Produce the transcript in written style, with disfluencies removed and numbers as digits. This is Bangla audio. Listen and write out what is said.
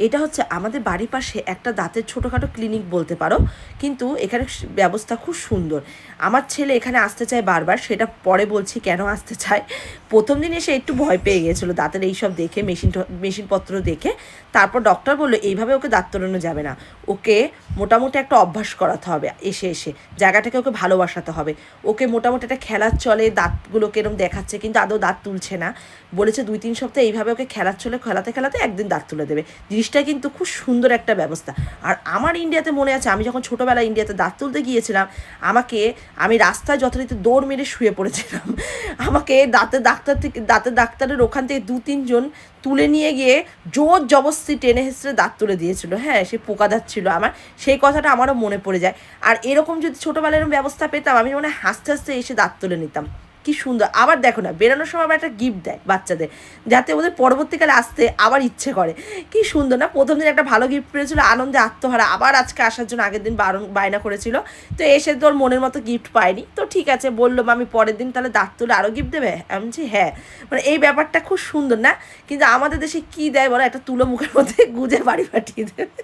এটা হচ্ছে আমাদের বাড়ির পাশে একটা দাঁতের ছোটোখাটো ক্লিনিক বলতে পারো, কিন্তু এখানে ব্যবস্থা খুব সুন্দর। আমার ছেলে এখানে আসতে চায় বারবার, সেটা পরে বলছি কেন আসতে চায়। প্রথম দিন এসে একটু ভয় পেয়ে গেছিলো দাঁতের এইসব দেখে, মেশিনপত্র দেখে। তারপর ডক্টর বললো এইভাবে ওকে দাঁত তোলানো যাবে না, ওকে মোটামুটি একটা অভ্যাস করাতে হবে, এসে এসে জায়গাটাকে ওকে ভালোবাসাতে হবে, ওকে মোটামুটি একটা খেলার চলে দাঁতগুলোকে এরকম দেখাচ্ছে কিন্তু আদৌ দাঁত তুলছে না। বলেছে 2-3 সপ্তাহ এইভাবে ওকে খেলার চলে খেলাতে খেলাতে একদিন দাঁত তুলে দেবে। জিনিসটা কিন্তু খুব সুন্দর একটা ব্যবস্থা। আর আমার ইন্ডিয়াতে মনে আছে, আমি যখন ছোটোবেলায় ইন্ডিয়াতে দাঁত তুলতে গিয়েছিলাম, আমি রাস্তায় যথারীতি দৌড় মেরে শুয়ে পড়েছিলাম। আমাকে দাঁতের ডাক্তারের ওখান থেকে 2-3 জন তুলে নিয়ে গিয়ে জোর জবরদস্তি টেনে হেঁচড়ে দাঁত তুলে দিয়েছিল। হ্যাঁ, সে পোকা দাঁত ছিল আমার, সেই কথাটা আমারও মনে পড়ে যায়। আর এরকম যদি ছোটোবেলায় এরকম ব্যবস্থা পেতাম, আমি মনে হয় হাসতে হাসতে এসে দাঁত তুলে নিতাম। কি সুন্দর। আবার দেখো না, বেরোনোর সময় আবার একটা গিফট দেয় বাচ্চাদের, যাতে ওদের পরবর্তীকালে আসতে আবার ইচ্ছে করে। কি সুন্দর না, প্রথম দিন একটা ভালো গিফট পেয়েছিল, আনন্দে আত্মহারা, আবার আজকে আসার জন্য আগের দিন বায়না করেছিল। তো এসে তোর মনের মতো গিফট পাইনি, তো ঠিক আছে বললো আমি পরের দিন তাহলে দাঁত তুলে আরও গিফট দেবে। আমি বলছি হ্যাঁ। মানে এই ব্যাপারটা খুব সুন্দর না? কিন্তু আমাদের দেশে কি দেয় বলো, একটা তুলো মুখের মধ্যে গুজে বাড়ি পাঠিয়ে দেবে।